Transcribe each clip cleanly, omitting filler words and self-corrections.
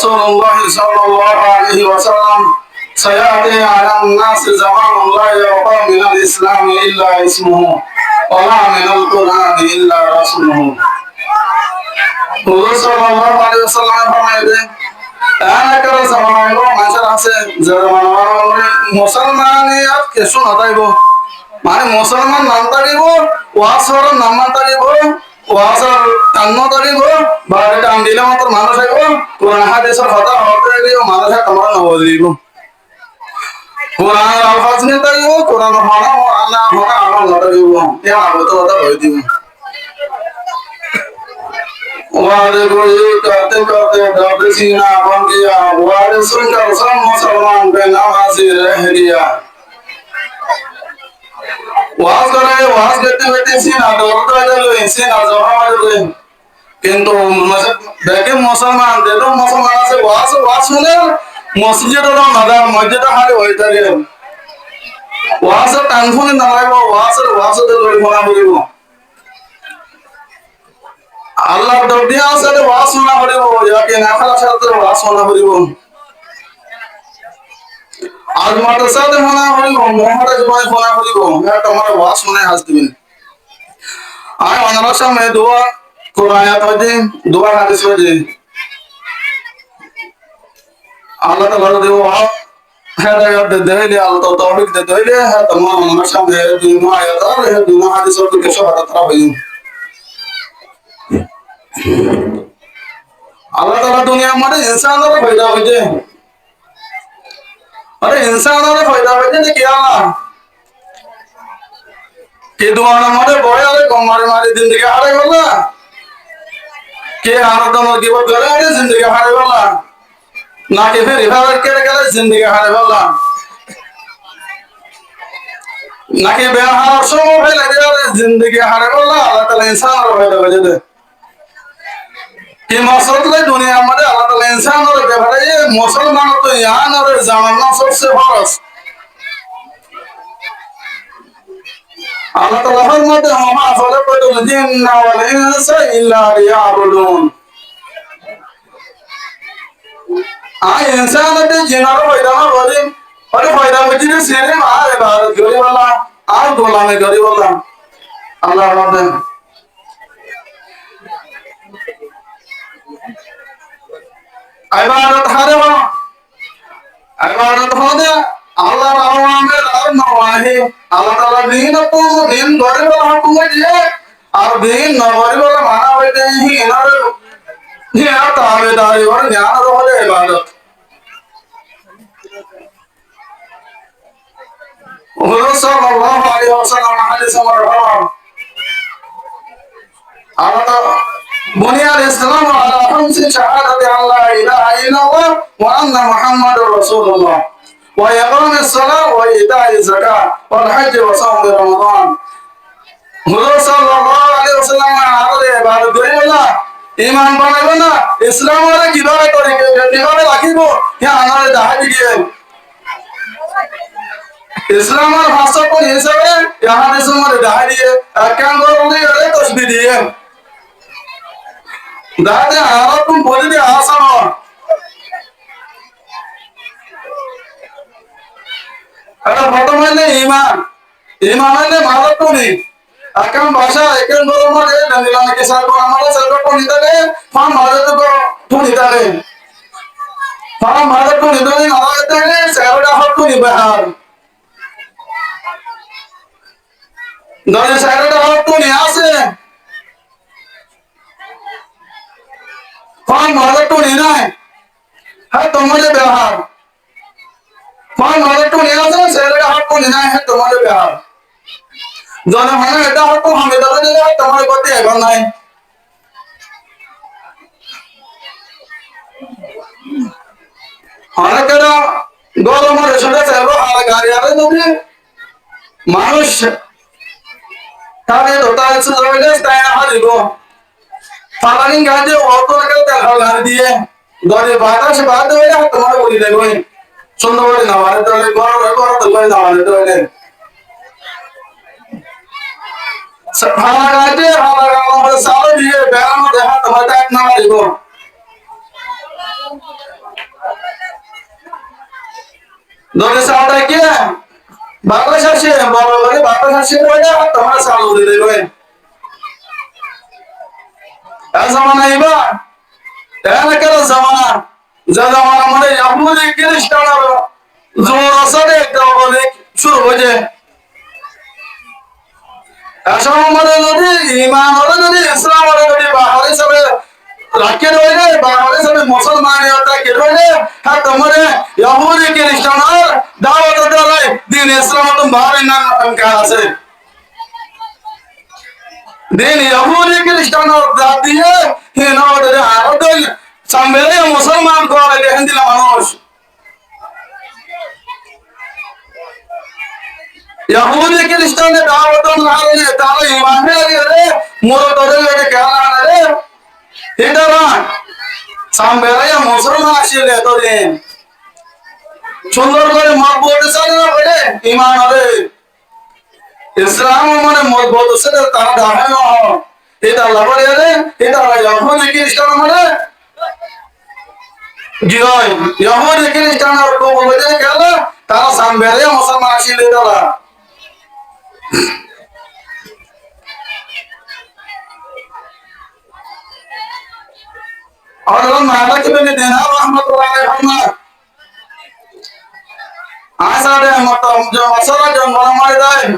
رسول الله صلى الله عليه وسلم سيأتي على الناس زمان لا يبقى من الإسلام إلا اسمه ولا من القرآن إلا رسوله হুজুর সাল্লাল্লাহু আলাইহি ওয়াসাল্লাম ফরমাইলেন একটা জামানা মানুষের আছে যে জামানা মুসলমানিয়ত কিছু নতাইব মানে মুসলমান নাম তারিব ওয়াসর নাম তারিব ওয়াসর কান্ন তারিব বারে কাম দিলে মাত্র মানুষ আইব কোরআন হাদিসের কথা হতে গেলে মানুষ তোমার নবজ দিব কোরআন আলফাজ নে তারিব কোরআন হনা আল্লাহ হনা আমল নতাইব এ আবত কথা কই দিব वारे कोई करते करते दर्द सीना बन गया वारे सुनकर सब मुसलमान पे नमाजी रह गया वाज करे वाज करते करते सीना दर्द आ गया सीना जमा आ गया किंतु देखे मुसलमान देखो मुसलमान से वाज वाज सुने मस्जिद और मस्जिद हाले होता है वाज टांगफोने नलाइबो वाज दे लोई फोना बोलिबो আল্লাহ দবিয়ার সাথে ওয়াজ শোনা হরিব যাকে নাখালা সাথে ওয়াজ শোনা হরিব আজ মাদ্রাসাতে শোনা হরিব মহারাজ ভাই শোনা হরিব मैं তোমার ওয়াজ শুনে হাস দিবেন আয় ওনার সামনে দোয়া কোরআন আয়াতে দোয়া হাদিস হয়ে আল্লাহ তাআলা দেও হেদায়েত দেইলে আল্লাহ তৌফিক দেইলে তোমার ওনার সামনে দুনিয়া আয়াত আর দুনিয়া হাদিস ওর কিছু হাতে তারা হইন अल्लाह ताला दुनिया में इंसान का फायदा हो जाए अरे इंसान का फायदा हो जाए क्या कि दुआना मारे बॉय अरे कमारे मारे जिंदगी हारे वाला के आराधना की बात करे अरे जिंदगी हारे वाला ना कि फिर रिफावर के करे जिंदगी हारे वाला ना कि बेहार सो भाई लगे अरे जिंदगी हारे वाला अल्लाह ताला इंसान का फायदा हो जाए कि मसला दुनिया में अल्लाह ताला इंसान और बेहतर ये मुसलमान तो यान और जमाना सबसे फर्ज अल्लाह ताला फरमाते हैं मा खलक़तुल जिन्ना वल इंसा इल्ला लियअबुदून आ इंसान के जिन्ना को फायदा ना बोले और फायदा मुझे सिर्फ आ इबादत करे वाला आ गुलामी करे वाला अल्लाह फरमाते इबादत हारे वाला इबादत हो दे अल्लाह आवामेर और नवाही अल्लाह ताला दीन को दीन गरीब वाला हुकुम दिए और दीन नगरीब वाला माना बैठे ही इन्होंने ये ताबेदारी और ज्ञान रोले इबादत हुजूर सल्लल्लाहु अलैहि वसल्लम हदीस में रहा अल्लाह बुनियाद इस्लाम अला खम्स शहादत अल्ला इलाहा इल्लल्लाह व अन्ना मुहम्मदुर रसूलुल्लाह व इक़ामिस सलाह व इताइज ज़कात वल हज व सौम रमजान हुजूर सल्लल्लाहु अलैहि वसल्लम आले इबादत करिबला ईमान बनाइबना इस्लाम वाला किभाবে তরিকা কিভাবে রাখিব হে আনারে দাহাবি দিয়ে ইসলামের ভাষা কোন হিসাবে ইহাদিসের মধ্যে দাহাবি দিয়ে কাম করলে তসবিহ দিয়ে दादे आरा तुम बोले दे आसान हो अरे फोटो में ने ईमान ने मालूम तो नहीं अकम भाषा एकन बोलो मरे नंदिला के साथ को हमारा सर्व को निकाले फाम मारे तो निकाले फाम मारे तो निकाले ना आते हैं सेवड़ा हक को निबाहर दाने सेवड़ा हक को नहीं आसे फान मारे तो नहीं ना है तुम्हारे व्यवहार फान मारे तो नहीं आते सेवड़ा हक को नहीं है तुम्हारे व्यवहार जाने हमें ऐसा हक को हमें दे देगा तुम्हारे पति है बनना है हमारे करा गौरव हमारे छोटे से वो हमारे कार्यालय तो भी मनुष्य ताकि होता है सुन रहे हैं ताया हरी को फालानी गाजे औरतों ने कहते हैं हल दिए गौरी बाता से बात हो या तुम्हारे बोली देखो सुन दो बोली नवाले तो ले गौरव तो ले नवाले तो ले हमारा गाजे हमारा गाँव में सालों दिए बैराम देखा तुम्हारे टाइम नवाले को যদি চালটা কি বাতাস আসে বড় করে বাতাস আসে বলে তোমার চাল উড়ে দেবে জামানা এবার এলাকার জামানা যে জামানা মানে ইয়াহুদি খ্রিস্টানের জোর আছে একটা বলে শুরু হয়েছে এসব আমাদের যদি ইমান হলে যদি ইসলাম হলে যদি বাহার হিসাবে রাখে রইলে বাহার হিসাবে মুসলমান কে রইলে হ্যাঁ তোমার ইয়াহুদি খ্রিস্টানের দাওয়াত দেওয়া দিন ইসলাম তো বাহার নাম আছে দিন ইয়াহুদি খ্রিস্টানের দাঁত দিয়ে হিনাদের আরো সামনে মুসলমান করে দেখেন দিল মানুষ यहूदी ख्रिस्टान ने दावत नारे ताले ईमान में रे मोर तोरे लेके क्या रे इधर सामने या मुसलमान आशिले तो रे सुंदर করে মত বলতে চায় না বলে ঈমান হবে ইসলাম মানে মত বলতে তারা দাঁড়ায় না এটা আল্লাহ বলে রে এটা ইহুদি খ্রিস্টান মানে কি হয় ইহুদি খ্রিস্টান আর কো বলে গেল তারা সামনে মুসলমান আशिले তারা और मालिक बिन दिनार रहमतुल्लाह अलैहि आसारे मतलब जो मसला जो मारे दाए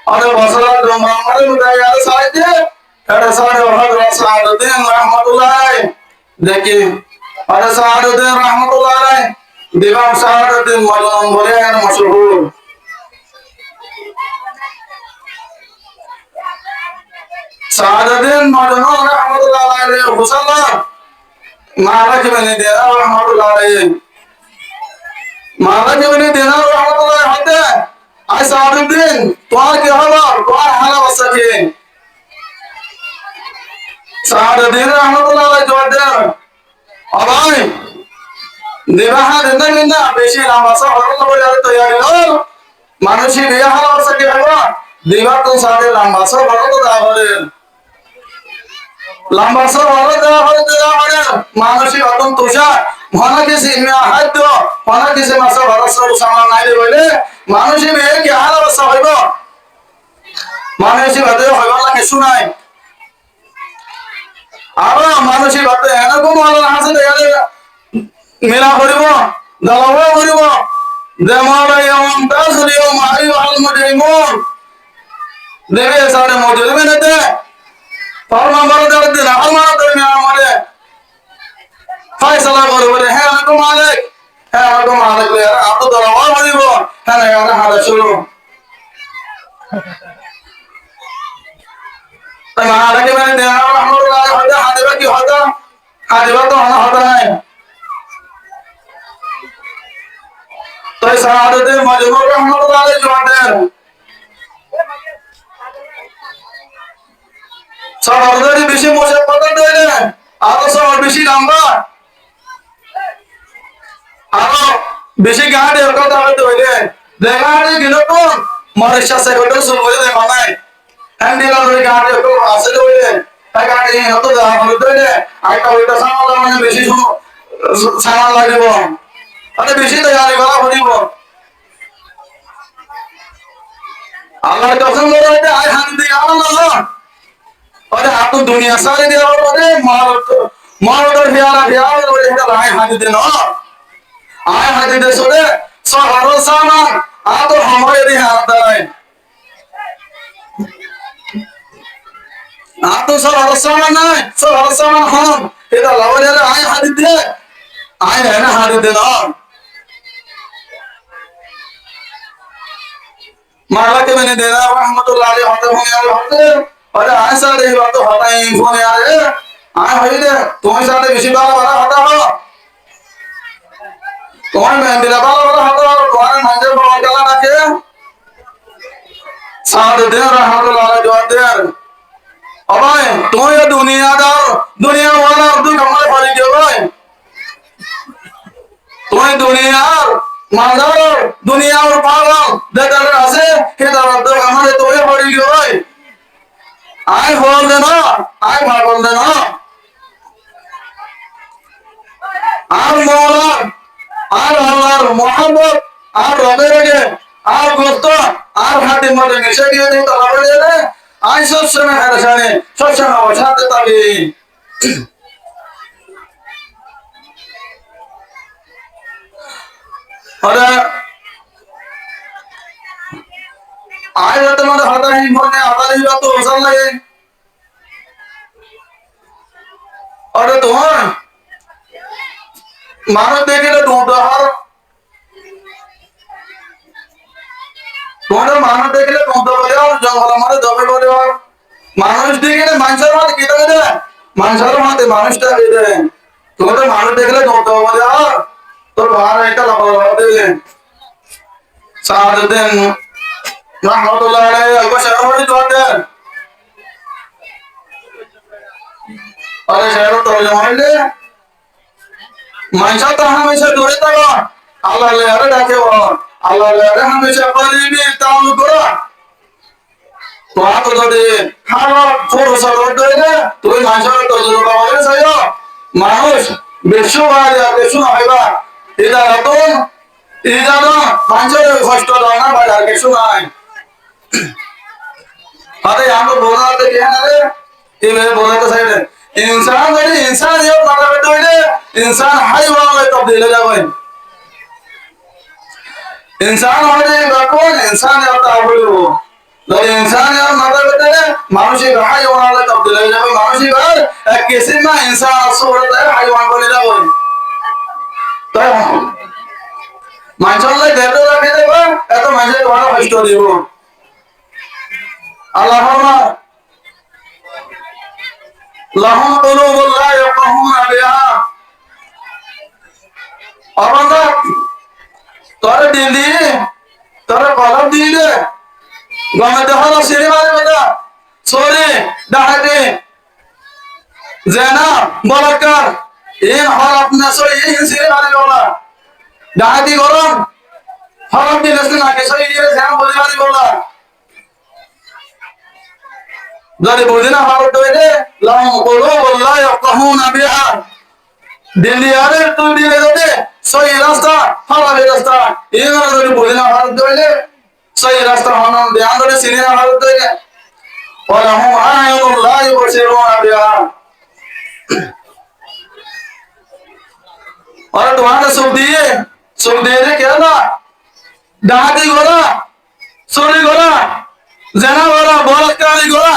और मसला जो मारे दाए यार साइड है अरे सारे हजरत सादुद्दीन रहमतुल्लाह अलैहि देखिए अरे सादुद्दीन रहमतुल्लाह अलैहि दिमाग सादुद्दीन मजनून बोले हैं मशहूर सादुद्दीन मजनून रहमतुल्लाह अलैहि हुसैन मालिक बिन दिनार रहमतुल्लाह अलैहि मालिक बिन दिनार रहमतुल्लाह होते आई सादुद्दीन তোমার কি হলো তোমার হাল অবস্থা কি সাদুদ্দীন रहमतुल्लाह अलैहि জবাব দেন ভাই নিবাহ দেন না বেশি নামাজ হলো বলে তৈরি হল মানুষই বিয়ে হাল অবস্থা কি হলো দিবা তো সাথে নামাজ হলো তো তাহলে लंबा सर वाला देवा मानसिक अतम तुषा होना किसी में हाथ दो होना किसी मासा भरोसा सामान नहीं दे बोले मानसिक में क्या हाल अवस्था होगा मानसिक बातें होगा लगे सुनाए अब मानसिक बातें है ना को मालूम है से देखा मेरा करीबो दलावा करीबो देमाला यौम ताज़लियो माही वाल मुजरिमोन देवे सारे मुजरिम ने ते फरमा बरदार दिन हमारा दरमियान हमारे फैसला करो बोले है हमको मालिक ले यार आप तो दरबार बनी वो है ना यार हमारा शुरू तो मालिक के मैंने देना हम लोग आज होता हादिबा की होता हादिबा तो होना होता है तो इस आदत मजबूर हम लोग आज जो आते हैं सब अर्धरी बेशी मोशे पता देले आरो सब बेशी लंबा आरो बेशी गाड़ी কথা হইতে হইলে দেখাড়ি দিল তো মরেশা সে গোটা শুরু হয়ে যায় মানে হ্যান্ডেল ধরে গাড়ি তো আসে হইলে তাই গাড়ি হতো দা হইলে আইটা ওইটা সামাল মানে বেশি সামাল লাগিব আরে বেশি তৈরি করা হইব আল্লাহর কসম করে আই হান দি আল্লাহ अरे आप तो दुनिया सारी दे रहे हो मारो तो प्यारा बोले इधर आए हाथी दे ना आए हाथी दे सोरे सो हरो सामान आ तो हमारे दे हाथ है आ तो सब हरो सामान नहीं सब हरो सामान हम इधर लाओ यार आए हाथी दे आए है ना हाथी दे ना माला के मैंने देना रहमतुल्लाह अलैहि होते अरे आए सारे ये बात तो हटा ही फोन यार आए भाई दे तुम्हें सारे विषय वाला हटा हो तुम्हें मेहंदी वाला हटा हो तुम्हारे मंदिर पर चला रखे सारे दिन रहमतुल्लाह अलैहि जवाब दे अब भाई तुम ये दुनिया वाला तू कमाल पड़ी क्यों भाई तुम्हें दुनिया मालदार दुनिया और पागल दे डर हंसे के तरफ तो हमारे तो ये पड़ी क्यों भाई आए बोल देना आए मार बोल देना आम मौला আর আল্লাহর মহব্বত আর রবের আগে আর গোস্ত আর হাতির মধ্যে মিশে গিয়ে দিই তো রবে দিলে আই সবসময় হেরেসানে সবসময় অসাধে থাকি ওরা আয় যাতে মধ্যে হতা হিম মনে আতালি তো ওসাল লাগে ওরা তোমার মানুষ দেখলে তোমার তোমাদের মানুষ দেখলে তোমাদের বলে আর জঙ্গল আমাদের দবে বলে আর মানুষ দেখলে মানুষের মাঝে কি থাকে দেয় মানুষের মাঝে মানুষটা বেঁধে তোমাদের মানুষ দেখলে তোমাদের বলে আর তোর ভাড় একটা লাভ দিলেন সাহায্যেন রহমতুল্লাহ আলাইহি আল্লাহ শরফি জোয়ার আরে শহর তো জমাইলে মানুষ তো হামেশা দূরে থাকো আল্লাহ আরে ডাকে আল্লাহ আরে হামেশা করিবি তাআল্লুক করো তো আত যদি হারাত ফুরসা রইলে তুই মানুষের তো জোড়া বলে চাইও মানুষ বেশু হইবা এটা রতন এটা না মানুষের কষ্ট দাও না বাজার কিছু নাই अरे यहाँ पर बोला तो क्या है ना ये मेरे बोला तो सही है इंसान मेरी इंसान ये माता बेटो ये इंसान हाई वाला में तब्दील हो जाए इंसान हमारे बाकौन इंसान ये होता है वो लेकिन इंसान यार माता बेटे मानुषी का हाई वाला में तब्दील हो जाए मानुषी का एक किसी में इंसान असुरत है हाई वाला बने जाए तो मानसिक लाइफ देते रखे थे वो ऐसा मानसिक वाला फर्स्ट हो दियो Allahumma lahum qulubun la yafqahuna biha Aranda tore dindi tore qalb dinde gome dehala sinimare bada sore dahate zena balakar in harap na sore in sinimare bola dahati gorom harap dinesne na ke sore dire zena bolibari bola যদি বুঝিনা ভারত হইলে লাহম কুলুবুন লা ইয়াফকাহুনা বিহা দিলিয়ারে তুই দিলে যদি সহি রাস্তা হালাল রাস্তা এগুলো যদি বুঝিনা ভারত হইলে সহি রাস্তা হনন ধ্যান ধরে সিনিনা ভারত হইলে ওয়ালাহুম আয়ুনুন লা ইউবসিরুনা বিহা और तुम्हारे सुख दिए क्या ना डाहाती गोरा सोरी गोरा जना गोरा बलात्कारी गोरा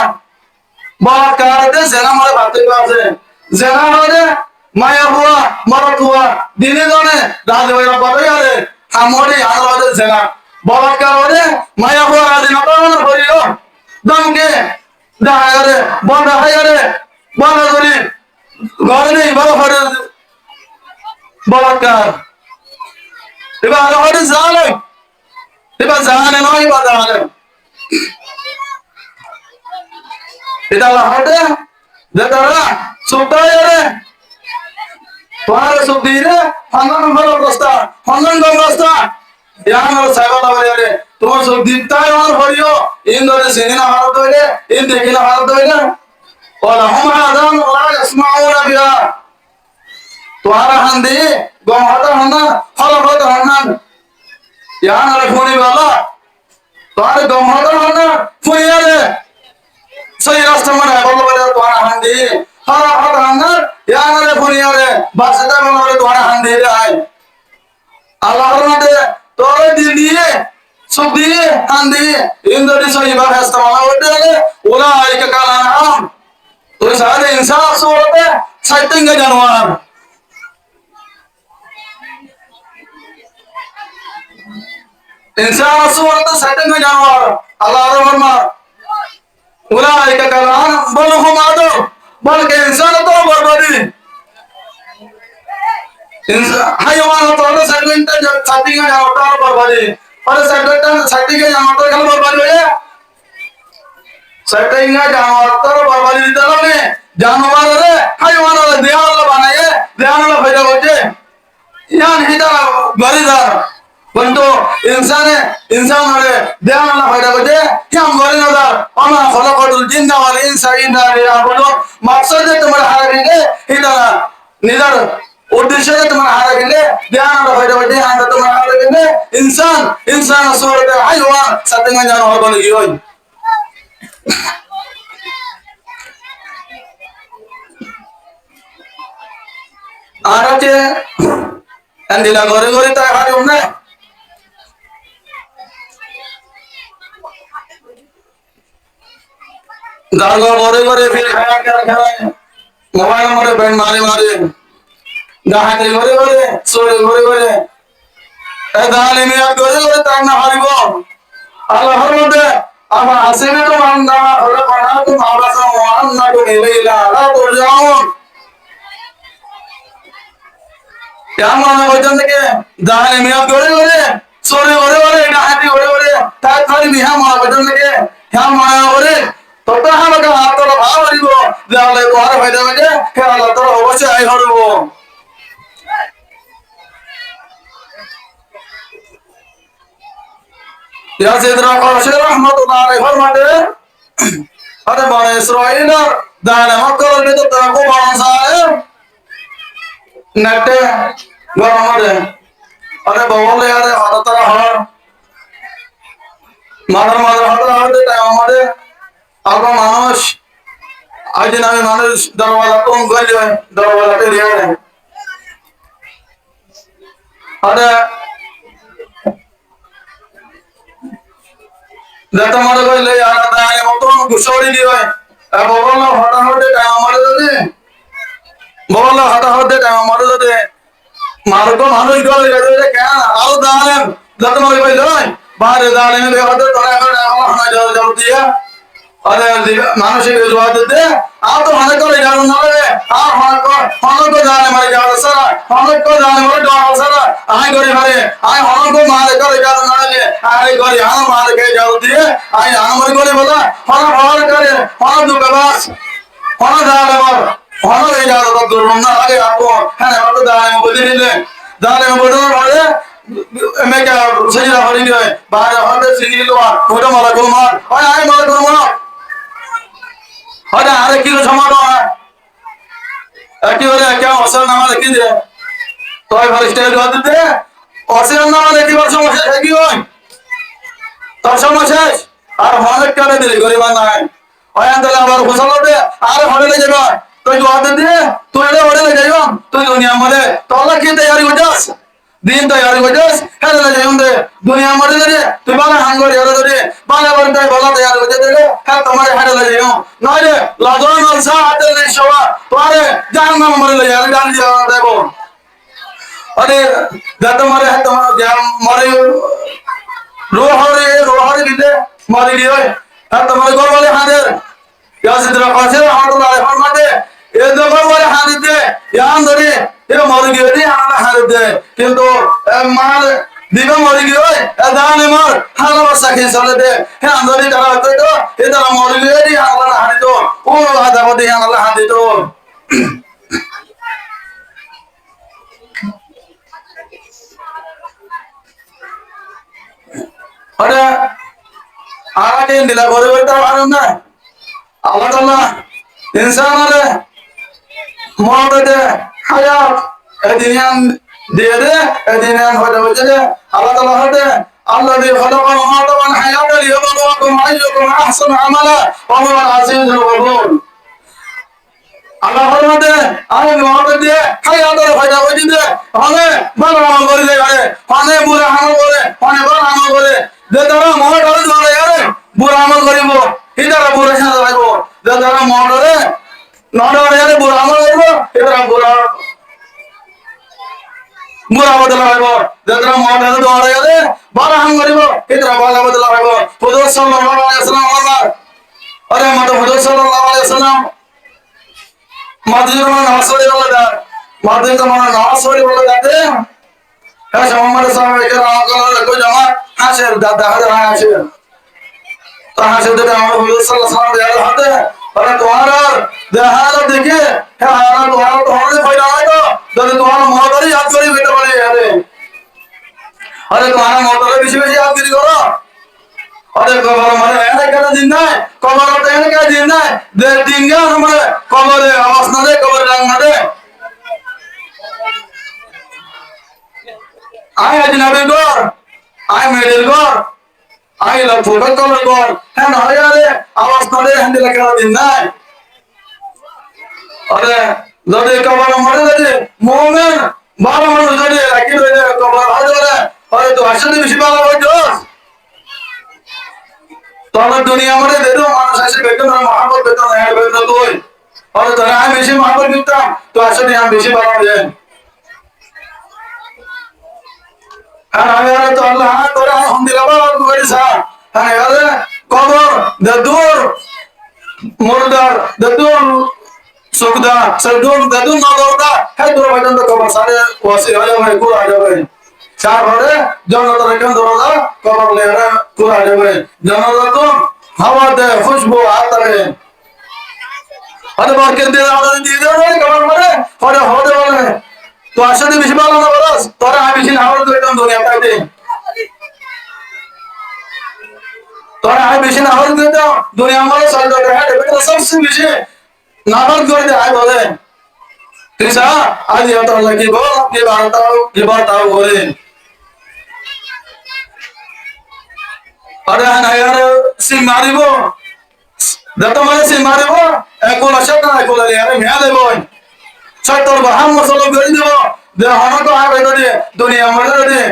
বলাৎকারতে জেনা মারে পার্থক্য আছে জেনা মানে মায়া হুয়া মরত হুয়া দিনে জনে রাজবৈরা পদে আরে আমরে আলাদা জেনা বলাৎকার মানে মায়া হুয়া রাজনতা মানে হইও দমকে দাহারে বন্ধ হায়ারে বন্ধ করি ঘরে নেই বড় ঘরে বলাৎকার এবার ঘরে জানে এবার জানে নয় বা জানে এটা হতে যেটা সুতায়রে তোমার সুদিরে হনন হলো রাস্তা হনন গো রাস্তা ইয়ার সাইবালা বলে তোমার সুদিতায় আর হরিও ইন ধরে সিনেনা ভারত হইলে ইন দেখিনা ভারত হইলে ওলা হুম আযান ওয়া ইসমাউনা বিহা তোমার হান্দি গম হতা হনা ফল হতা হনা ইয়ার ফোনি বালা তোমার গম হতা হনা ফুইয়ারে सही रास्ता में है बोलो बोले तुम्हारा हंदी हरा हरा हंगर यहाँ मेरे पुनिया रे बादशाह में बोले तुम्हारा हंदी रे आए अल्लाह ने दे तो दिल दिए सुख दिए हंदी इन दोनों सही बात है इस्तेमाल होते हैं उला आई के काला नाम तो सारे इंसान सूरत है साइटिंग के जानवर इंसान सूरत है साइटिंग के जानवर अल्लाह रहमान उलाइका कलान बल हम आदो बल के इंसान तो बर्बादी इंसान हायवान तो ना सेगमेंट जब छाती का जाता है बर्बादी और सेगमेंट छाती के जाता है बर्बादी है सेटिंग का जाता है बर्बादी इधर में जानवर रे हायवान वाला ध्यान वाला बनाए ध्यान वाला फायदा होते यान हिदा गरीदार बंदो इंसान वाले ध्यान वाला फायदा होते हम गरीदार अमा खलक़तुल जिन्ना वल इंसा इल्ला लियअबुदून मकसद है तुम्हारा हारेंगे हिदा निदर उद्देश्य है तुम्हारा हारेंगे হইলে ধ্যান হইলে হইলে আমরা তো মারা গেলে ইনসান সুরতে হাইওয়ান সাথে জানো হবে কি হই আর আছে এন্ডিলা ঘরে ঘরে তাই হারি উঠে দারগা ঘরে ঘরে ফিরে খেলা খেলা খেলা মোবাইল নম্বরে ব্যান্ড মারে মারে ডাহাতে ঘরে ঘরে চোরে ঘরে ঘরে এ দাঁড়ালে মেয়ে ঘরে ঘরে তার না হারিব আল্লাহর মধ্যে আমার আসেনে তো মান্না ওরা পড়া তো মাওলানা ওয়ান্না তো ইলাইলা লা তুরজাউন কেমন হইতাম থেকে দাঁড়ালে মেয়ে ঘরে ঘরে চোরে ঘরে ঘরে ডাহাতে ঘরে ঘরে তার খালি বিহা মা হইতাম থেকে হ্যাঁ মায়া ঘরে তত আমাকে হাত তোলা ভাব হরিব যে আল্লাহ তোমার হইতে হইতে হে আল্লাহ তোর অবশ্যই আই হরিব يا سيدنا قرشي رحمة الله عليه فرماتے अरे बड़े इसराइल दाने मक्कर ने तो तेरे को बड़ा सारे नेटे गरम है अरे बोले यार हाथ तेरा हाथ मादर हाथ दे टाइम हमारे अब मानुष आज ना मानुष दरवाजा तो गल है दरवाजा पे रिया है अरे जब हमारे कोई ले आ रहा है वो तो हम घुसौड़ी दी है अब बोलो हटा हटे टाइम हमारे दे बोलो हटा हटे टाइम हमारे दे मारो को मानुष को ले जाते क्या आओ दाने जब हमारे कोई ले बाहर दाने में देखा तो थोड़ा हमारा जल्दी है अरे मानुष के जवाब देते आप तो हमारे को ले जाओ ना ले आप हमारे को जाने मारे जाओ सारा हमारे को जाने मारे जाओ सारा आए गोरी मारे आए हमारे को मारे को ले जाओ ना ले आए गोरी हम मारे के जाओ दिए आए हमारे को ले बोला हमारे करे हमारे दो बस हमारे जाने मार हमारे ले जाओ तो दूर ना आगे आपको है ना तो जाने बोल मारे मैं क्या सही ना हरी नहीं बाहर हमारे सिंगल लोग छोटा माला को मार आए माला को मार अरे अरे किलो समारो है একই বলে क्या অসল নামা লিখি দে তোই ভালো স্টাইল করে দে অসল নামা লিখি বড় সমস্যা কি হয় তোর সমস্যা আর হলে কেন দিলি গরিব নাই ওই আন্দোলন আবার ঘোষণা দে আর হলে যাবে তুই জবাব দে তুই এলে হলে যাইব তুই দুনিয়া মধ্যে তোলা কি তৈরি হইছস दिन तैयारी हो जास हेले ले जाऊंगे दुनिया मरे दे तू बाला हांगोर यार दे बाला बंदे बाला तैयार हो जाते रे है तुम्हारे हेले ले जाऊं ना रे लादोन मलसा आते नहीं शवा तुम्हारे जहन्नम मरे ले यार डाल दिया देखो अरे जब तुम्हारे है तुम्हारे जान मरे रोहरे बिंदे मरे गए है तुम्हारे घर वाले हाजिर या सिद्रा कासे हाथ वाले फरमाते ये दो घर वाले हाजिर दे यान दे ये मर गए थे आना हार दे किंतु मार दिवा मर गए दाने मार हाल बस के चले दे हे अंदर करा तो ये तो मर गए थे आना हार तो ओ आधा बदे आना हार दे तो अरे आरा के दिला गोरे बेटा आरो ना अल्लाह ताला इंसान रे मौत दे hayat edinen diyede edinen hodavacede Allah Teala hode Allah di khalaqa mauta wal hayata liyabluwakum ayyukum ahsanu amala wa huwa al-azizul ghafur Allah hode ay mauta diye hayata hodavacede hone bal amal kore gare hone bura amal kore hone bal amal kore je tara mauta dore yare bura amal koribo idara bura sa raibo je tara mauta re नॉर्डर यारे बुरा आमल करो इधर बुरा बदला है वो जतरा model द्वारा यारे बाला हम करिबो इधर बाला बदला है वो हुजूर सल्लल्लाहु अलैहि वसल्लम अरे मत हुजूर सल्लल्लाहु अलैहि वसल्लम मदीना में नासरी वाला मदीना में नासरी वाला जाते है मोहम्मद साहब के राह को जमा हासिल दादा हासिल तो हासिल देते हम हुजूर सल्लल्लाहु अलैहि वसल्लम होते अरे तुम्हारा देहारा देखे है हारा तुम्हारे फायदा है तो तुम्हारा मोहतरी याद करी बेटा बने यारे अरे तुम्हारा मोहतरी बेशी याद करी करो अरे कबर मारे ऐसे क्या दिन ना कबर होते हैं क्या दिन ना दे दिन क्या हमारे कबर आवाज ना दे कबर रंग ना दे আই আজনাবি গর আই মেডেল গর আই ফুটবল কলর গর হ্যাঁ নয় আরে আওয়াজ করে হ্যান্ডেল খেলা দিন নাই আরে যদি কবর মরে যদি মোমেন বারো মানুষ যদি রাখি রইলে কবর হয় ধরে আরে তো আসলে বেশি ভালো হইতো তোর দুনিয়া মরে দেদো মানুষ আসে বেতন মহাবত বেতন হ্যাঁ বেতন তুই আরে তোরা আমি বেশি মহাবত দিতাম তো আসলে আমি বেশি ভালো দেন আর আমি আরে তো আল্লাহ তোরা হম দিলাবা করে সা হ্যাঁ আরে কবর দদুর মুর্দার দদুর সুখদা সদুর দদুর নগরদা হ্যাঁ তোর ভাইজান তো কবর সারে ওয়াসি হয়ে ভাই কুড়া যাবে চার ঘরে জনতা রেখে দরজা কবর লেরা কুড়া যাবে জনতা তো হাওয়া দে খুশবু আতরে আরে বারকে দিয়ে আমাদের দিয়ে দাও না কবর মানে হরে হরে বলে তো আসলে বেশি ভালো না বলস তোরা আমি বেশি না হলে তো দুনিয়া পাইতে তোরা আমি বেশি না হলে তো দুনিয়া মানে চল যাবে হ্যাঁ এটা সবচেয়ে বেশি নামাজ করে দে আয় বলে তৃষা আজ এত লাগি গো কি বার্তাও বলে আরে না यार সিং মারিব যত মানে সিং মারিব একলা শত না একলা রে আরে মেয়া দেব সত্তর বাহাম মসলা করে দেব দে হন তো আর দে দুনিয়া মরে দে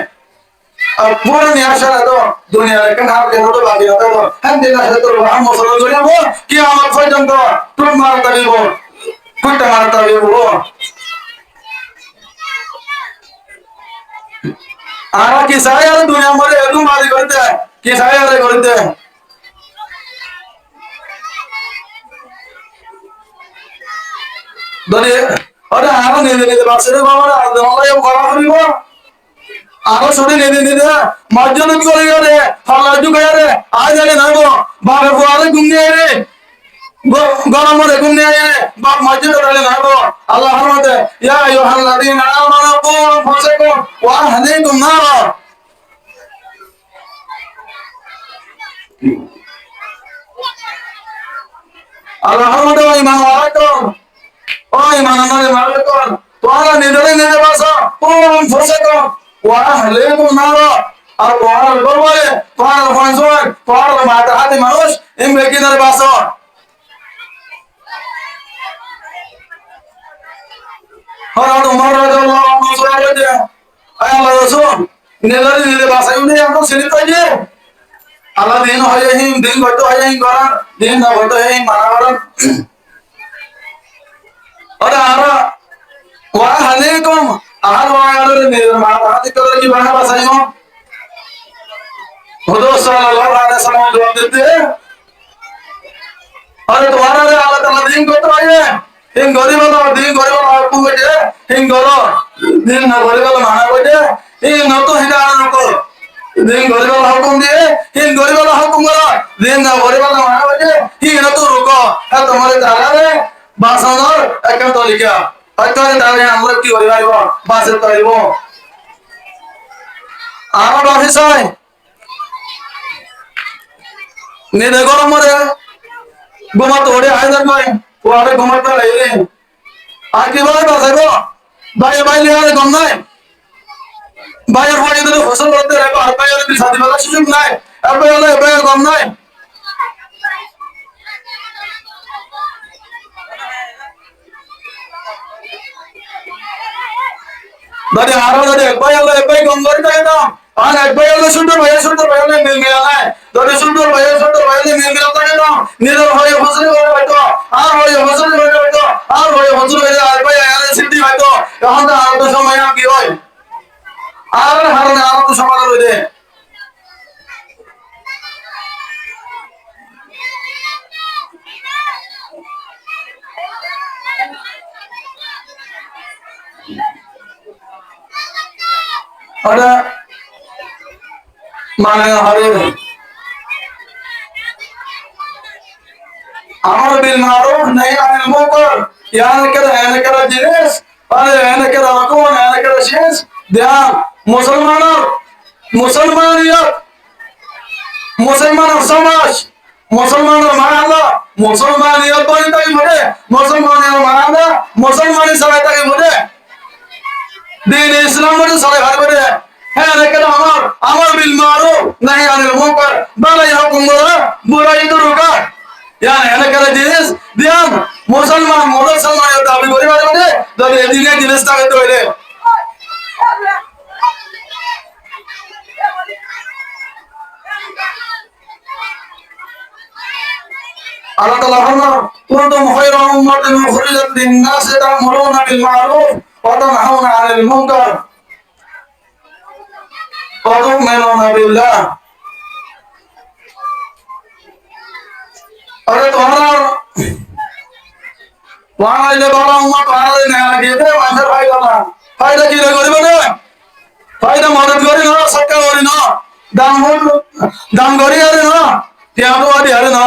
আর পুরো নিয়াশা তো দুনিয়া কে না কে তো বাকি তো হ্যাঁ দিন সত্তর বাহাম মসলা করে দেব কি আমার পর্যন্ত তুমি মারতা দিব কুটা মারতা দিব আর কি সাই আর দুনিয়া মরে একদম মারি করতে কি সাই আর করতে ধরে আরে আরো নিতে নিতে বাসে বাবা আমাকে করা করিব আরো ছড়ে নিতে নিতে মার্জন করে রে ফালাজু গায় রে আজ জানে না গো বাবা ফুয়ারে ঘুমিয়ে রে গরম মধ্যে ঘুমিয়ে রে বাপ মার্জন করে না গো আল্লাহ রহমতে ইয়া আইয়ুহাল্লাযীনা আমানু কু আনফুসাকুম ওয়া আহলিকুম নারা আল্লাহ রহমতে ঈমান ওয়ালাকুম ও ঈমান আমারে মালিকুন তোমরা নিজেরাই নিজে বাসো কোন ফুসাকুম ওয়া আহলিকুম নারা আর তোমরা বলবে তোমরা ফনসন তোমরা মাতা হাতে মানুষ এমবে কিনারে বাসো হযরত ওমর রাদিয়াল্লাহু আনহু বলেছে আয় আল্লাহ রাসূল নিজেরাই নিজে বাসায় উনি আমরা ছেড়ে পাইয়ে আল্লাহ দিন হয় হিম দিন গত হয় হিম করা দিন না গত হয় হিম মানা করা और आरा वह हले को आर वायर ने माता कर की बना बसाई हो हुदो सल्लल्लाहु अलैहि वसल्लम जवाब देते अरे तुम्हारा रे अल्लाह ताला दिन को तो आए हिंग गरीब वाला आपको बेटे हिंग गरो दिन ना गरीब वाला माना बेटे हिंग न तो हिंगा रुको दिन गरीब वाला हुकुम दिए हिंग गरीब वाला हुकुम करो दिन ना गरीब वाला माना बेटे हिंग न तो रुको है तुम्हारे ताला रे বাসানোর একটা তরিকা হয়তো তাহলে আমরা কি করে পারবো বাসে পারব আমার অফিস হয় নিদে গরমরে ঘুমাতে ওরে হায়দার নয় ওরে ঘুমাতে লাইলে আর কি বলে বাসাইবো বাইরে বাইরে আর গম নাই বাইরে পড়ে দিলে ফসল করতে রাখবো আর বাইরে সাথে বেলা সুযোগ নাই আর বাইরে গম নাই दादी हारो दादी एक भाई गंगर का है ना आन एक भाई सुंदर भाई ने मिल गया है दादी सुंदर भाई ने मिल गया था ना निधर भाई फसल हो गया तो आर भाई फसल हो गया तो आर भाई फसल हो गया भाई यार सिद्धि भाई तो यहाँ तो आर तो समय यहाँ की होय आर हारो ने आर तो समय हो दे अरे माने हरे अमर बिल मारूफ नहीं अनिल मुनकर यानी करे जिनिस अरे यानी करे रकून यानी करे शेष ध्यान मुसलमानियत मुसलमान समाज मुसलमान मानला मुसलमानियत बनी तक बने मुसलमानियत मानला मुसलमानी सहायता के बने दीन इस्लाम बने सारे भाई बने হ্যাঁ রেখে আমার বিল মারো নাহি আনিল মুনকার বালাই হুকুম করা বুরাই তো রোকা ইয়ান এলাকার জিনিস দিয়ান মুসলমান দাবি করি মানে যদি এদিকে জিনিস থাকে তো হইলে আল্লাহ তাআলা ফরমান কুনতুম খায়রা উম্মাতিন উখরিজাত লিন-নাস তা'মুরুনা বিল মা'রুফ ওয়া তানহাউনা 'আনিল মুনকার ওয়া তু'মিনুনা বিল্লাহ। আরে তোমরা ওয়ানাইলে বড় উম্মত ওয়ানাইলে না লাগিয়ে মানুষের ফায়দা না ফায়দা কি রে করিবে না ফায়দা মদত করি না সক্কা করি না দাম করি আরে না তিয়াদো আদি আরে না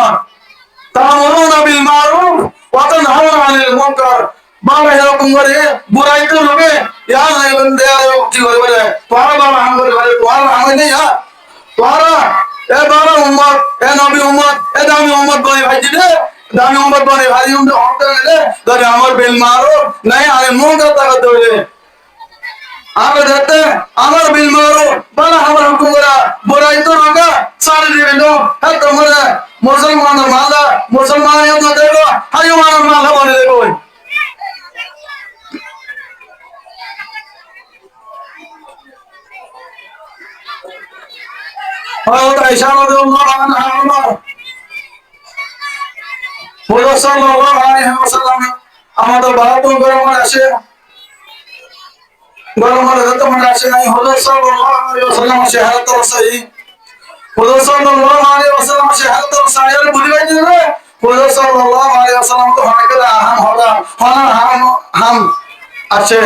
তা'মুরুনা বিল মা'রুফ ওয়া তানহাউনা 'আনিল মুনকার বাবা এরকম করে বুরাই তো লোকে ইয়া নাই বন্দে আর কি করবে রে তোরা বাবা হাম করে বলে তোরা হাম নেই হ্যাঁ তোরা এ বাবা উম্মত এ নবী উম্মত এ দামি উম্মত বনে ভাই দিলে দামি উম্মত বনে ভাই উম্মত হতে গেলে ধরে আমার বিল মারো নাই আরে মুনকার তাকাত হইলে আগে দেখতে আমার বিল মারো বাবা আমার হুকুম করা বুরাই তো রোগা সারি দিবেন হ্যাঁ তোমরা মুসলমানের মালা মুসলমানের না দেখো হাইও মানের মালা বনে দেখো হযরত আয়েশা রাদিয়াল্লাহু আনহা হুজুর সাল্লাল্লাহু আলাইহি ওয়াসাল্লাম আমাদের ভারত গরমে আসে গরমে যত মনে আসে নাই হুজুর সাল্লাল্লাহু আলাইহি ওয়াসাল্লাম শাহাদাত রাসূলি হুজুর সাল্লাল্লাহু আলাইহি ওয়াসাল্লাম শাহাদাত রাসূলি বুঝি পাইছেন না হুজুর সাল্লাল্লাহু আলাইহি ওয়াসাল্লাম তো হানাকে আহাম হলা হাম আছে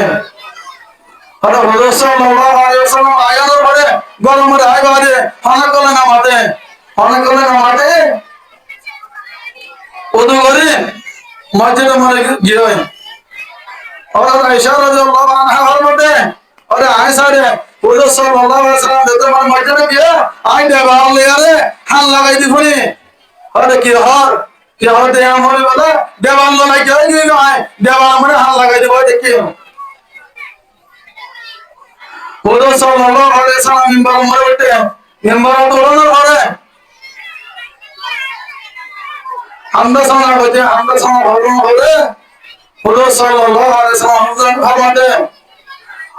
আরে হুজুর সাল্লাল্লাহু আলাইহি ওয়াসাল্লাম আয়ানোর পরে গরমে আইবারে হানাকলে নামাতে ওদু করে মসজিদে মরে গিয়ে और आयशा রাদিয়াল্লাহু আনহা ফরমাতে और आयशा রে হুজুর সাল্লাল্লাহু আলাইহি ওয়াসাল্লাম দেখতে মান মসজিদে গিয়ে আই দেওয়াল লিয়ারে হাল লাগাই দিফুনি আরে কি হর দে আমরে বলে দেওয়াল লাগাই গিয়ে আয় দেওয়াল মানে হাল লাগাই দিব দেখি হুজুর সাল্লাল্লাহু আলাইহি ওয়াসাল্লাম মিম্বার মরে উঠে মিম্বার তোলানোর পরে আমরা সামনে ভাবনা হলে হুজুর সাল্লাল্লাহু আলাইহি ওয়াসাল্লাম ফরমাতে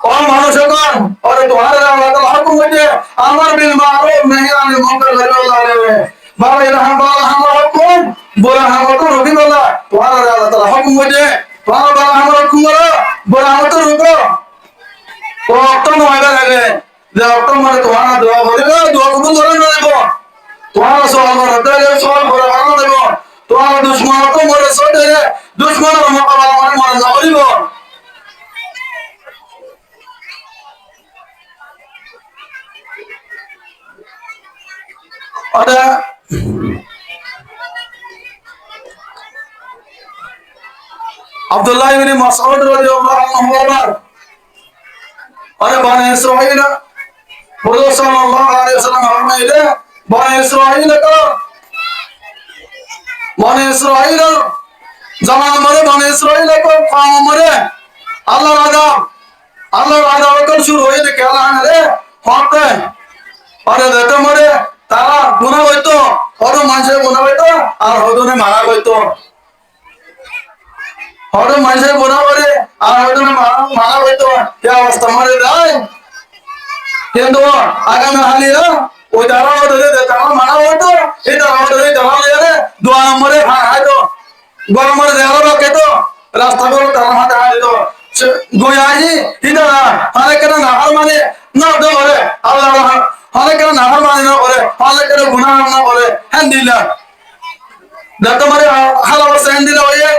ও মানুষগণ ওরে তোমাদের আল্লাহ তাআলা হুকুম হইছে আমার বিল মারুফ নাহি আনিল মুনকার করে বাবা আমার হুকুম বলা আমার তো রবি বলা তোমাদের আল্লাহ তাআলা হুকুম হইছে বাবা আমার হুকুম করো বলা আমার তো রুকো ও তো নয় লাগে যে অত মানে তোমার দোয়া করিবে দোয়া কবুল করে নেব তোমার সওয়াল করতে সওয়াল করে ভালো দেব তোমার দুশমন তো মরে সদে দুশমনের মোকাবেলা মানে মরে না করিব আরে আব্দুল্লাহ ইবনে মাসউদ রাদিয়াল্লাহু আনহু আরে বনে ইসরাঈল হুজুর সাল্লাল্লাহু আলাইহি ওয়াসাল্লাম ফরমাইলে বনে ইসরাঈল জামান মরে বনে ইসরাঈল কো কওম মরে আল্লাহর আযাব কখন শুরু হয়ে দেখে আল্লাহ রে হতে আরে দেখতে মরে তারা গুনাহ হইতো আর মানুষে গুনাহ হইতো আর হদনে মারা হইতো হদনে মানুষে গুনাহ করে আর হদনে মারা হইতো কি অবস্থা মরে যায় কিন্তু আগামী হালিরা ওই তারা হদনে তারা মারা হইতো এই তারা হদনে তারা লেরে দোয়া নম্বরে হাইতো গরমরে দেওয়া কেতো রাস্তা করে তারা হাতে হাইতো গোয়াজি হিদারা হারে কেন নাহার মানে না ধরে আল্লাহ হারে কেন নাহার মানে না করে হারে কেন গুনাহ না করে হ্যাঁ দিলা দেখো মানে হালা বসে হ্যাঁ দিলা হইয়ে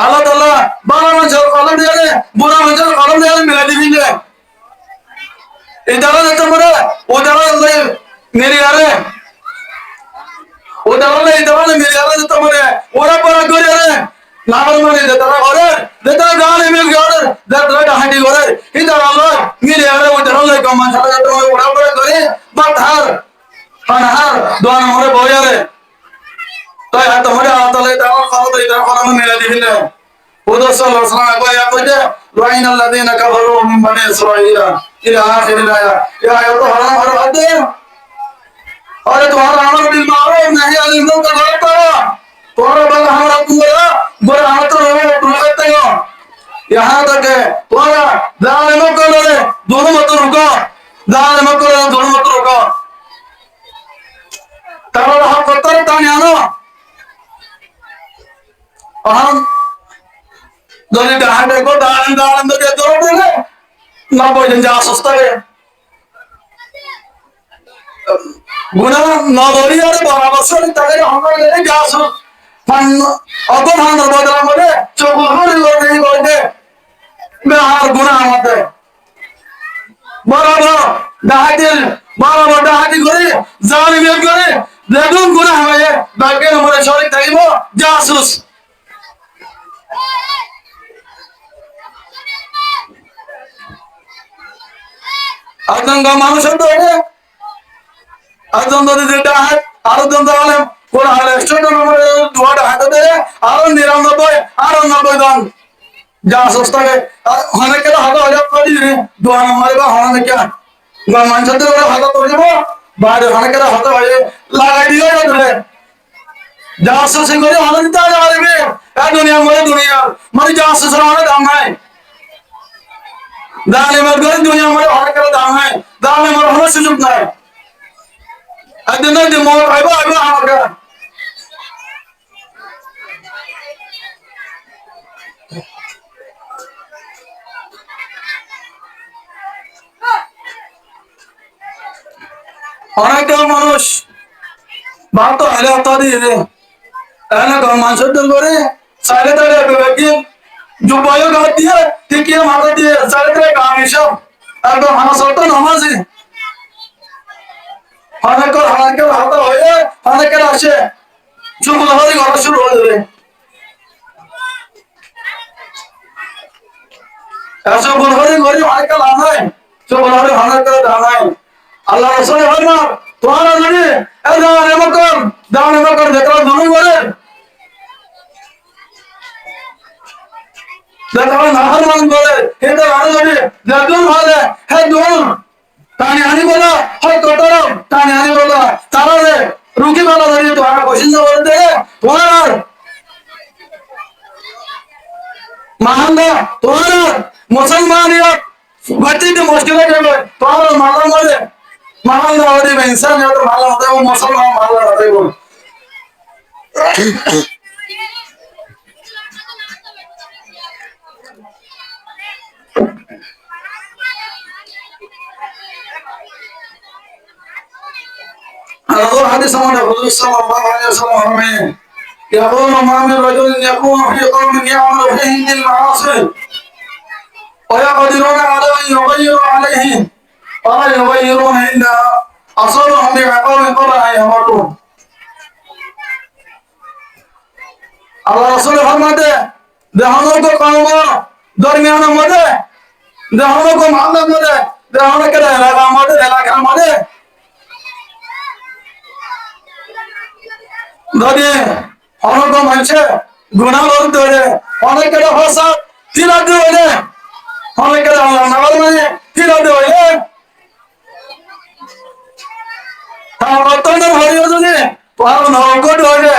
আল্লাহ তাআলা বালা মানুষের কলম দিয়ে বুড়া মানুষের কলম দিয়ে মিলাই দিবি না এই দ্বারা দেখতে পারে ও দ্বারা মেরে আরে ও দ্বারা এই দ্বারা মেরে আরে দেখতে পারে ওরা পড়া করে আরে নামাজ মানে তারা করে তারা গান এমনি করে তারা হাঁটি করে এই দ্বারা আল্লাহ মেরে আরে ও দ্বারা লাগে কমান সারা যাতে ওরা পড়া করে বাতার পানহার দোয়া নম্বরে বই আরে তাই তোমারে আল্লাহ তাআলা তাআলা কত এই দ্বারা কলম মেরে দিলে হুদুর সাল্লাল্লাহু আলাইহি ওয়াসাল্লাম কয় কইতে লাইনাল্লাযিনা কাফারু মিন বানি ইসরাঈলা ইলা আখিরিল আয়াত এই আয়াত হারাম হারাম আছে और तुम्हारा अमर बिल मारूफ नहीं अनिल मुनकर करता हो तुम्हारा बल हमारा तुम्हारा बुरा हाथ तुम करते हो यहाँ तक है तुम्हारा जालिमों को लड़े दोनों मत रुको जालिमों को लड़े दोनों मत रुको तारा हम करता रहता नहीं आना हम दोनों डहाने को डालन डालन तो क्या दोनों बोले ना बोझ जा सस्ता है गुना नगरियारे बराबर ताके हमरा ले गास फान अगो फान बदला मले चोगुर लड़े गइते बेहार गुना मते बराबर डाहाती करे जालिम करे लेदुन गुना हवे बाके हमरे शरीक थाइबो जासूस आतंक মানুষ তো ಅದೊಂದು ದಿಟ ಅರದೊಂದು ಕೂಡ ಎಷ್ಟೊಂದು ದೊಡ್ಡ ಹಾಕದೆ ಆರು 99 ಆರು 90 যা সস্তাকে অনেকে হাতে হাজার করিনি দোয়া মারবা হনে কে মানুষের করে হাতে তো যাব বাইরে অনেকে হাতে হয়ে লাগাই দিও ধরে যা সস্তা করে হনে দিতে যাবে এই দুনিয়া মানে যা সস্তা হনে দাম নাই দালে মত করে দুনিয়া মরে অনেকে দাম নাই দালে মরে হনে সুযোগ নাই adana de mo aiba hamaga অনেক মানুষ ভাত হলে হতা দিয়ে এনে মানুষের দল করে সাইলে তারে বেকি জুবায়ো গাত দিয়ে ঠিকই মাথা দিয়ে সাইলে তারে কাম এসব একদম হাসত নামাজি অনেকের হাতে হয়ে অনেকের আসে চুমুল হয়ে ঘর শুরু হয়ে যাবে এসব বলহরি ঘরে অনেকে লাভ নাই চুমুল হয়ে অনেকের দাম নাই আল্লাহ রাসূল ফরমান তোমারা যদি এই দান মকর দেখলা দুনু করে দেখলা নাহার মান করে এটা আরো যদি দেখুন ভালো হে দুন ताने आने बोला हर कटोरो ताने आने बोला तारा रे रुकी वाला धरी तुम्हारा क्वेश्चन से बोलते हैं तुम्हारा महानदा तुम्हारा मुसलमान या बच्चे तो मुश्किल है तुम्हारा माला मारे महानदा वाली में इंसान या तो माला होता है वो मुसलमान माला होता है वो هذا حديث عن الرسول صلى الله عليه وسلم يقول ما من رجل يكون في قوم يعمل فيهم بالمعاصي ويقدرون على ان يغيروا عليهم ولا يغيرون الا اصابهم بعقاب قبل ان يمروا الله رسول फरमाते देहनों को कौम दरमियान मदे देहनों को मामला मदे देहनों के इलाका मदे ধরে অনেক মানুষে গুনাহ করতে হলে অনেকের ভাষা ফিরাতে হলে অনেকের নামাজ মানে ফিরাতে হলে তার বর্তমানে হরিও যদি তোমার নৌকট হলে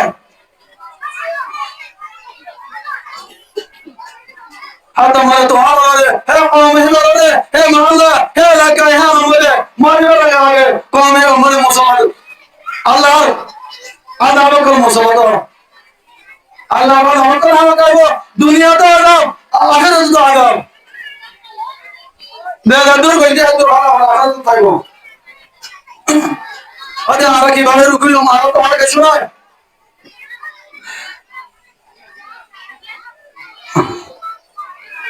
হাত মারে তোমার বলে হে কওমে বলে হে মহল্লা হে এলাকা হে আমাদের মারিও লাগে কওমে আমাদের মুসলমান আল্লাহ আদাব করে মুসলমান আল্লাহ বলে আমাকে আমাকে দুনিয়াতে আদাব আখিরাতে আদাব দেখা দূর হইতে এত ভালো আখিরাতে পাইবো আরে আর কিভাবে রুকিলো মারা তো আমাকে শোনায়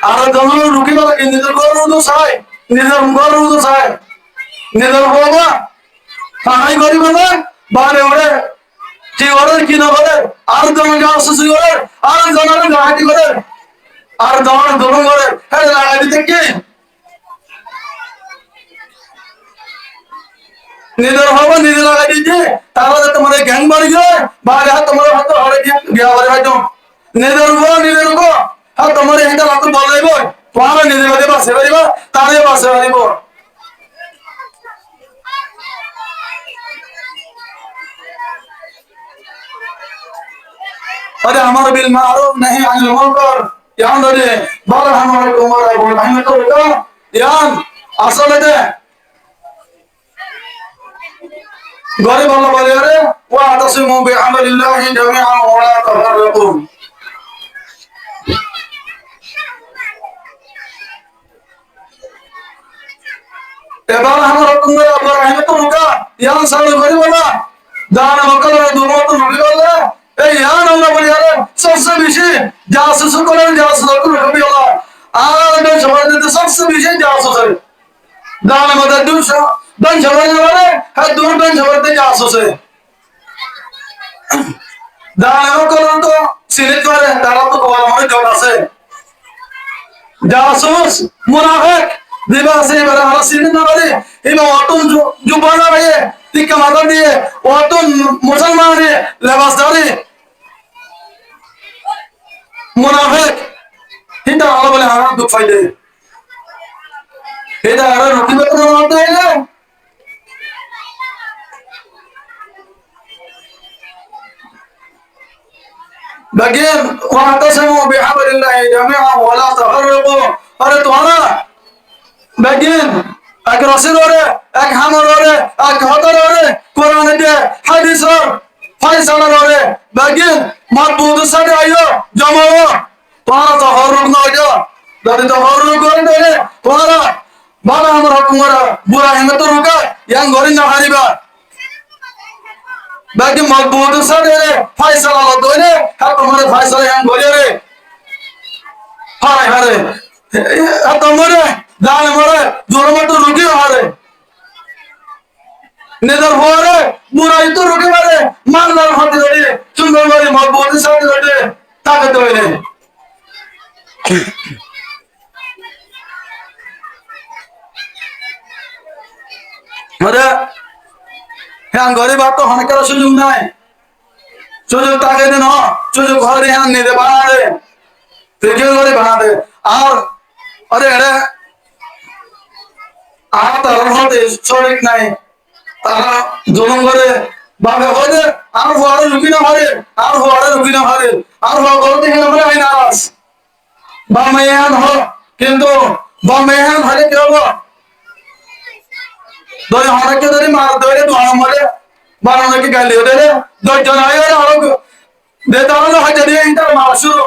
আর দমন রুকিলো নিজের গরু তো চাই নিজের বাবা তাই করিব না বারে ওরে ঠিক ওরে কি না বলে আর দমন গাছ সুসি করে আর জনের গাহাটি করে আর দমন দমন করে হ্যাঁ লাগাই দিতে কি নিজের বাবা নিজে লাগাই দিতে তাহলে তোমার জ্ঞান বাড়ি যায় বাইরে তোমার হাতে হরে গিয়া বাড়ি হয়তো নিজের উপর হ্যাঁ তোমার এইটা মাত্র বলাইব তোমার নিজে বাদে বাসে পারিব তারে বাসে পারিব अरे हमारा बिल मारूफ नहीं अनिल मुनकर यान दे बाला हमारे कुमार बोल हमें तो का यान असल है गरीब वाला बोले अरे वा तस्मु बि अमलिल्लाहि जमीअन व ला तफरqu ए बाला हमारा कुमार बोल हमें तो का यान साल गरीब वाला दान मकल दुमो तो नबी वाला ए यान আমরা বলি আরে सबसे বেশি জাসুস করেন জাসুস করে নবী वाला আর দে সবাই দিতে सबसे বেশি জাসুস है दान मदद दूसरा दन सवाल वाले है दूर दन सवाल ते जासूस है दान मकल तो सिनेट वाले दारा तो कोवा मारे जोड़ा से जासूस मुनाफिक दिवासे बरा हला सिनेट ना वाले इन ऑटोन जो बना रहे तिक्का मार दिए ऑटोन मुसलमान है लिबासदारी मुनाफिक हिंदा वाला बोले हां दुख फायदे এটা আর রুটি বেতন মানতে হইলে বাগিন ওয়াতাসামু বিহাবলিল্লাহি জামিআ ওয়া লা তাফাররাকু আরে তোমরা বাগিন এক রসুল ওরে এক হামর ওরে এক হদর ওরে কোরআন দে হাদিস ওর ফয়সালা ওরে বাগিন মাতবুদ সাথে আইও জমাও তোমরা তাফাররুক না হইও যদি তাফাররুক করে দিলে তোমরা बाला हमर हुकुमरा बुरा हिंग तो रुका yang गोरी ना हारिबा बाकी मजबूत सारे रे फैसला लो दोने हा तुम्हारे फैसला yang गोरी रे हाय हारे हा तुम्हारे दान मरे जोर मत रुकी हारे नेदर होरे बुरा तो रुके मारे मान लाल हाथ जोड़ी सुंदर वाली मजबूत सारे जोड़ी ताकत होने अरे यहाँ गरीब बात तो होने का सुजुग नहीं सुजुग ताके दिन हो सुजुग घर यहाँ नहीं दे बना दे फिर क्यों गरीब बना दे और अरे अरे आप तो होते छोड़िक नहीं तारा दोनों करे बाबे होते आप हुआरे रुकी ना हरे आप हुआ करते हैं हमारे आई नाराज बामेयान हो किंतु बामेयान हरे क्यों हो दो हमारे के दरी मार दो रे दुआ हमारे बारह की गाली दे रे दो जन आए रे हम देता हूं ना हजरी इंटर माशुर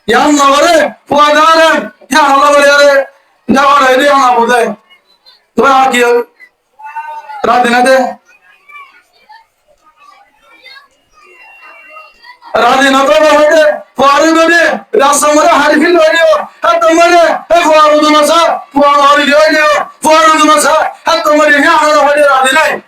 यार नवरे फुआदार क्या हम लोग रे जवान है रे हम बोले तो आ कियो रात दिन दे रात दिन तो होते फुआरे दे रासमरे हारिफिल होइयो है तुम्हारे है फुआरो दुना सा फुआरो हरि होइयो फुआरो दुना सा है तुम्हारे यहाँ आना होइयो रात दिन नहीं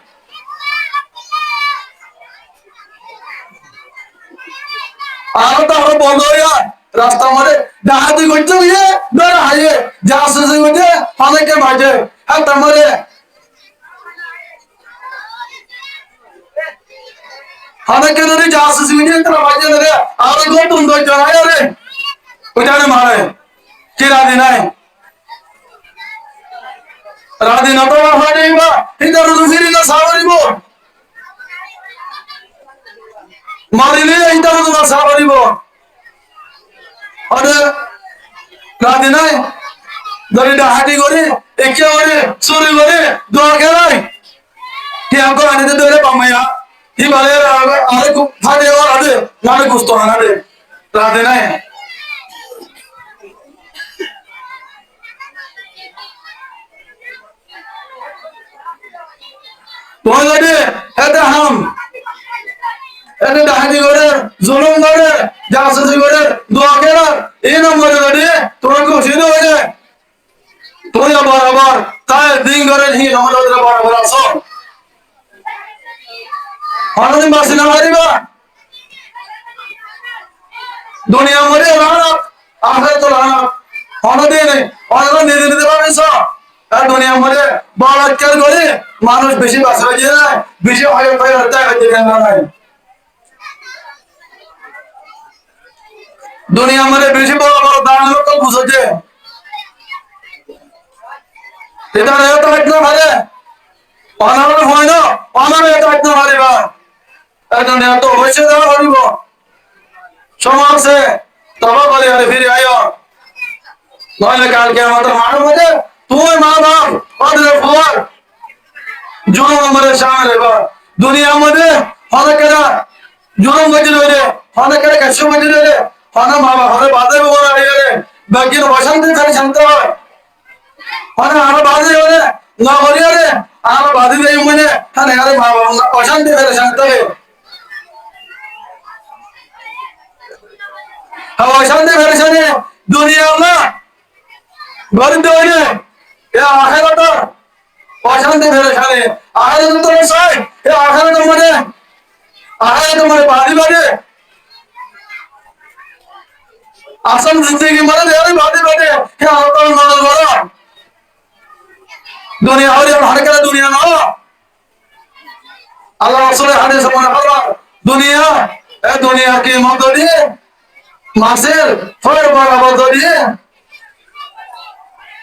आरो तो हम बोलो यार रास्ता मारे दादी गोचो ये दर आए जासूस गोचे हमें के बाजे है तुम्हारे हमें के दरी जासूस गोचे तेरा बाजे रे आरो को तुम दो जनाया रे उठाने मारे कि रात दिन नहीं रात दिन तो हो नहीं बा इधर उधर फिर ना सावरी बो मारिले इधर उधर सावरी बो अरे रात दिन नहीं दरी डाहाटी गोरे एक गोरे सूरी गोरे दो के नहीं कि हमको आने दे दो रे पामया ही वाले आरे को फाड़े और आदे नाले कुछ तो आना दे रात दिन नहीं तो लड़े ऐसे हम ऐसे डाहनी करे जुल्म करे जासूसी करे दुआ करे ये नंबर लड़े तुरंत सीधे हो जाए तो ये बराबर ताए दिन करे ही नंबर लड़े बराबर आसो हमारे बासी ना मारी बा दुनिया मरे लाना आखिर तो लाना हमारे नहीं और नहीं बारे सो दुनिया मरे बाल क्या करे मानुष बेशी बासरा जी रहा है बेशी हाय फाय रहता है बच्चे का नाम है দুনিয়া মানে বেশি বড় বড় দান লোক বুঝছে এটা এত একটা ভালো অনার হয় না অনার এত একটা ভালো এখন এত হয়েছে দেওয়া হরিব সমাজে তবে বলে আরে ফিরে আয়ো নইলে কালকে আমাদের মাঠের মধ্যে তুই মা বাপ ওদের ফোর জুলুম আমাদের সামনে এবার দুনিয়ার মধ্যে অনেকেরা জুলুম গতি রইলে অনেকেরা কাছে গতি রইলে অনেক মা বাপ অনেক বাধে বলা গেলে বাকি অশান্তি খালি শান্ত হয় অনেক আরো বাধে হলে না হরিয়ারে আরো বাধি দেয় মানে হ্যাঁ আরে মা বাপ অশান্তি ফেলে শান্ত হবে অশান্তি ফেলে শানে দুনিয়া না গরিব হইলে এ আখেরাটা অশান্তি ফেলে শানে আখেরাত তো চাই এ আখেরাত মানে বাধি বাধে আসল জিন্দগি মানে দেয় বাধি বাধে হে আল্লাহ মানল বড় দুনিয়া হইলে হারকার দুনিয়া না আল্লাহ রাসূলের হাদিসে মনে হলো দুনিয়া এ দুনিয়া কি মতো দিয়ে মাসের ফল বরাবর দিয়ে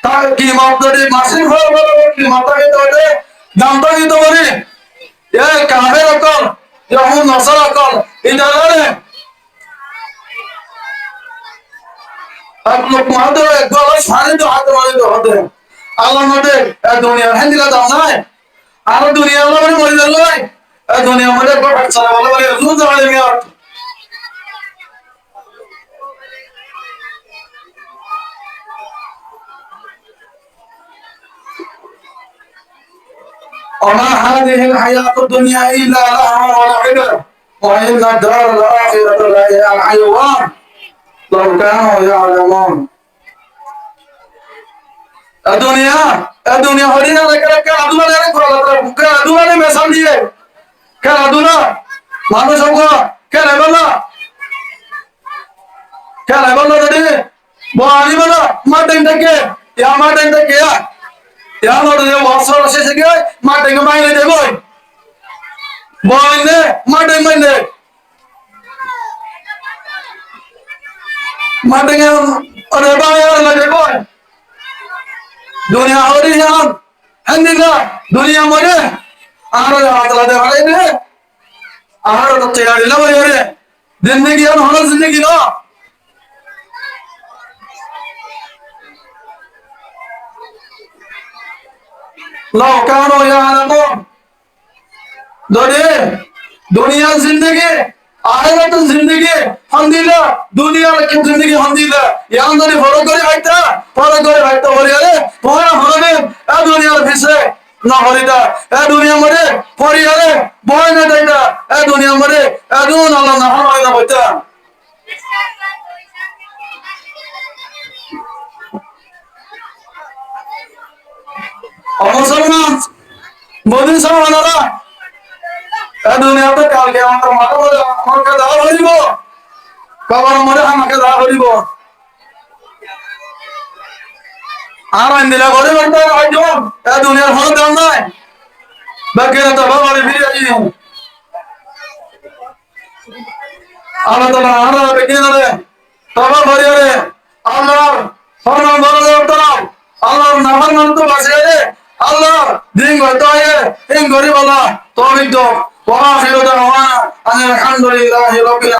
তার কি মতো দিয়ে মাসের ফল বরাবর কি মাথা দিতে হবে দামটা দিতে পারি এ কাফের অকল যখন নসর অকল এটা জানে আর লোক মাদে একবার সাড়ে তো হাতে মারি তো হতে আল্লাহ মধ্যে এ দুনিয়া হ্যান্ডিলা দাম নাই আর দুনিয়া আল্লাহ মানে মরে গেল এ দুনিয়া মধ্যে একবার সারা ভালো বলে রসুল জানে মিয়া وما هذه الحياة الدنيا إلا لهو ولعب وإن الدار الآخرة لهي الحيوان لو كانوا يعلمون الدنيا হরিনা লেখা আদুলা রে খোলা আদুলা রে মেসাল দিয়ে কেন আদুলা মানুষ হোক কেন বলা যদি বলি বলা মাঠে থেকে মাঠে থেকে ಯಾವ್ದು ವರ್ಷ ಸಿಗೆ ಮಾಟಿಗೆ ಮೈನೆ ಬೋಯ್ ಬೋಯ್ನೆ ಮಾಟಿಗೆ ಮೈನೆ ಮಾಟಿಗೆ ಅರೆ ಬಾಯರ್ ಲಗೆ ಬೋಯ್ ದುನಿಯಾ ಹೋರಿ ಯಾಮ್ ಹಂದಿನ ದುನಿಯಾ ಮರೆ ಆರ ಆತಲ ದೆ ಹಳೆನೆ ಆರ ತಯಾರಿಲ್ಲ ಬರೆಯರೆ ಜಿಂದಗಿ ಏನು ಹೊರ ಜಿಂದಗಿ ನೋ لو كانوا يعلمون दुनिया जिंदगी आखिरत जिंदगी हंदिला दुनिया की जिंदगी हंदिला यहाँ तो फरक करे भाईता हरियारे तुम्हारा हरने ए दुनिया फिसे ना हरिता ए दुनिया मरे हरियारे बोय ना देता ए दुनिया मरे ए दून अल्लाह ना हमारे ना बच्चा मुसलमान मोदी साहब दुनिया तो काल के আমাকে দাও হইব কবর মরে আমাকে দাও হইব আর আইন্দিলা করে বলতে আইজো এ দুনিয়ার হল দাম নাই বাকি তো বাবারে ফিরে আই আল্লাহ তাআলা আমরা বেকিনারে তবা ভরিয়ারে আল্লাহর ফরমান বলে উত্তরাও আল্লাহর নাফরমান তো বাঁচে আল্লাহ দিন গতায়ে ইন গরিব আল্লাহ তৌফিক দাও ওয়া আখিরু দাওয়ানা আলহামদুলিল্লাহি রাব্বিল